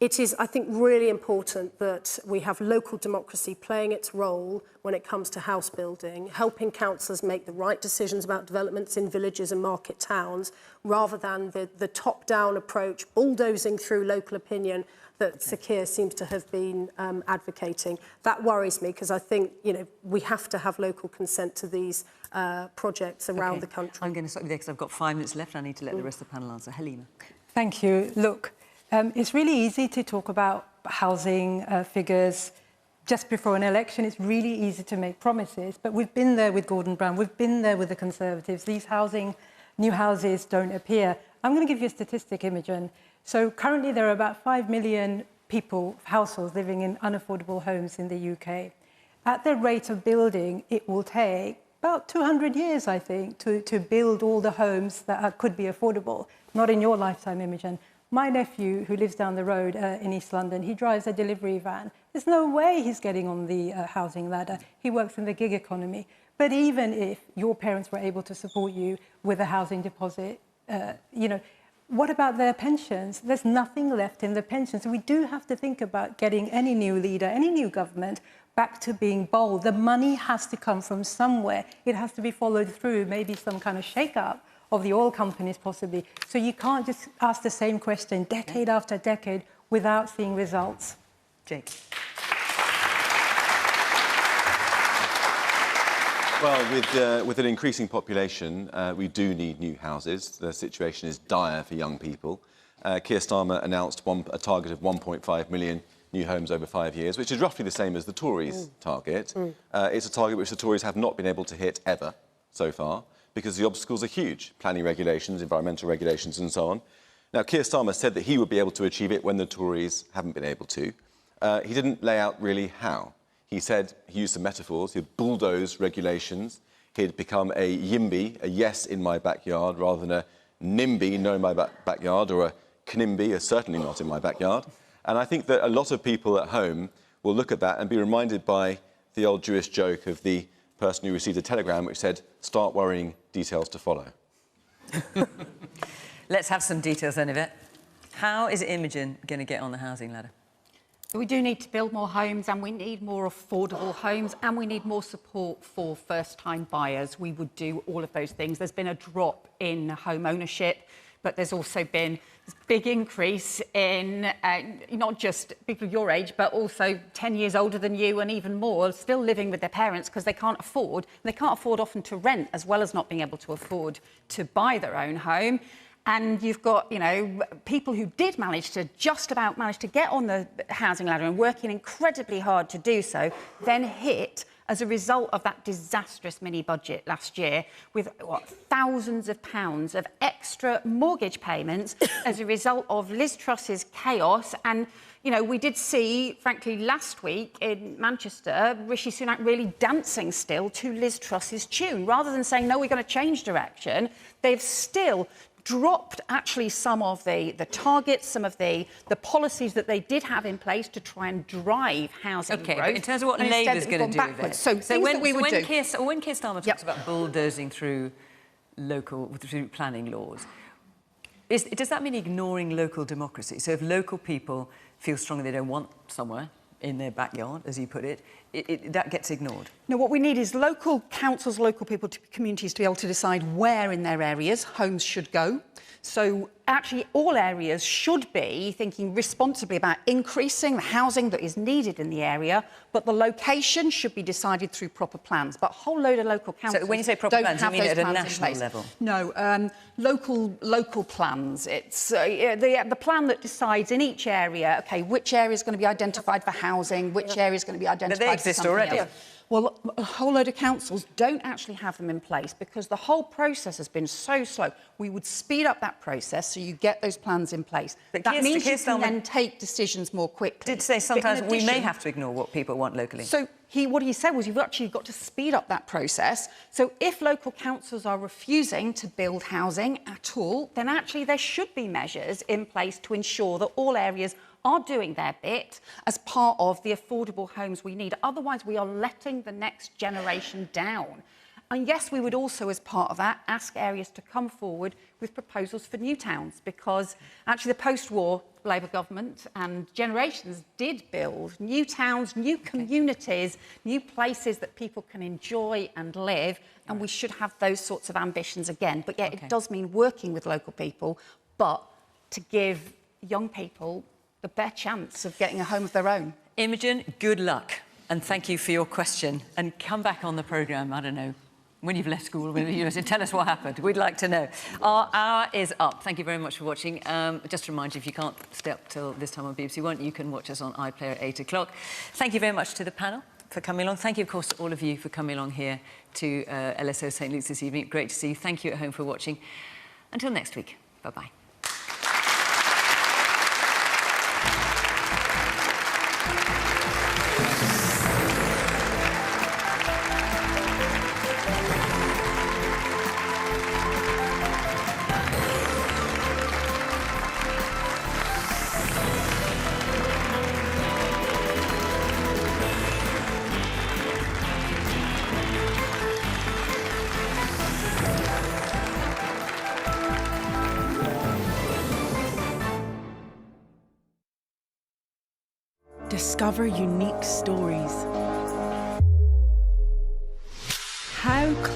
It is, I think, really important that we have local democracy playing its role when it comes to house building, helping councillors make the right decisions about developments in villages and market towns, rather than the top-down approach, bulldozing through local opinion that Sir Keir seems to have been advocating. That worries me, because I think, we have to have local consent to these projects around the country. I'm going to stop you there because I've got 5 minutes left. I need to let the rest of the panel answer. Halima. Thank you. Look, it's really easy to talk about housing figures just before an election. It's really easy to make promises, but we've been there with Gordon Brown. We've been there with the Conservatives. These new houses don't appear. I'm going to give you a statistic, Imogen. So currently there are about 5 million households living in unaffordable homes in the UK. At the rate of building, it will take about 200 years, I think, to build all the homes that could be affordable. Not in your lifetime, Imogen. My nephew, who lives down the road in East London, he drives a delivery van. There's no way he's getting on the housing ladder. He works in the gig economy. But even if your parents were able to support you with a housing deposit, you know, what about their pensions? There's nothing left in the pensions. So we do have to think about getting any new leader, any new government back to being bold. The money has to come from somewhere. It has to be followed through, maybe some kind of shake-up of the oil companies possibly. So you can't just ask the same question decade after decade without seeing results. Jake. Well, with an increasing population, we do need new houses. The situation is dire for young people. Keir Starmer announced a target of 1.5 million new homes over 5 years, which is roughly the same as the Tories' target. It's a target which the Tories have not been able to hit ever so far, because the obstacles are huge. Planning regulations, environmental regulations and so on. Now, Keir Starmer said that he would be able to achieve it when the Tories haven't been able to. He didn't lay out really how. He said, he used some metaphors, he'd bulldoze regulations, he'd become a YIMBY, a yes in my backyard, rather than a NIMBY, no in my backyard, or a KNIMBY, a certainly not in my backyard. And I think that a lot of people at home will look at that and be reminded by the old Jewish joke of the person who received a telegram which said, start worrying, details to follow. Let's have some details then, Yvette. How is Imogen going to get on the housing ladder? We do need to build more homes, and we need more affordable homes, and we need more support for first-time buyers. We would do all of those things. There's been a drop in home ownership, but there's also been this big increase in not just people your age, but also 10 years older than you and even more, still living with their parents because they can't afford. They can't afford often to rent, as well as not being able to afford to buy their own home. And you've got, you know, people who did manage to get on the housing ladder and working incredibly hard to do so, then hit as a result of that disastrous mini-budget last year with, thousands of pounds of extra mortgage payments as a result of Liz Truss's chaos. And, you know, we did see, frankly, last week in Manchester, Rishi Sunak really dancing still to Liz Truss's tune. Rather than saying, no, we're going to change direction, they've still dropped actually some of the targets, some of the policies that they did have in place to try and drive housing growth. But in terms of what Labour's going to do with it. So when Keir Starmer talks about bulldozing through planning laws, does that mean ignoring local democracy? So if local people feel strongly they don't want somewhere in their backyard, as you put it, that gets ignored? No, what we need is local councils, local people, communities to be able to decide where in their areas homes should go. So actually all areas should be thinking responsibly about increasing the housing that is needed in the area, but the location should be decided through proper plans. But a whole load of local councils So when you say proper plans, you mean at a national level? No, local plans. It's the plan that decides in each area, OK, which area is going to be identified for housing, which area is going to be identified but they exist for something already. else. Well, a whole load of councils don't actually have them in place because the whole process has been so slow. We would speed up that process so you get those plans in place. But that means you can Starmer then take decisions more quickly. Did say sometimes we may have to ignore what people want locally. So what he said was you've actually got to speed up that process. So if local councils are refusing to build housing at all, then actually there should be measures in place to ensure that all areas are doing their bit as part of the affordable homes we need. Otherwise, we are letting the next generation down. And yes, we would also, as part of that, ask areas to come forward with proposals for new towns, because actually the post-war Labour government and generations did build new towns, new communities, new places that people can enjoy and live, and we should have those sorts of ambitions again. But yeah, it does mean working with local people, but to give young people the best chance of getting a home of their own. Imogen, good luck, and thank you for your question. And come back on the programme, I don't know, when you've left school, tell us what happened. We'd like to know. Our hour is up. Thank you very much for watching. Just to remind you, if you can't stay up till this time on BBC One, you can watch us on iPlayer at 8 o'clock. Thank you very much to the panel for coming along. Thank you, of course, to all of you for coming along here to LSO St Luke's this evening. Great to see you. Thank you at home for watching. Until next week, bye-bye. Discover unique stories. How close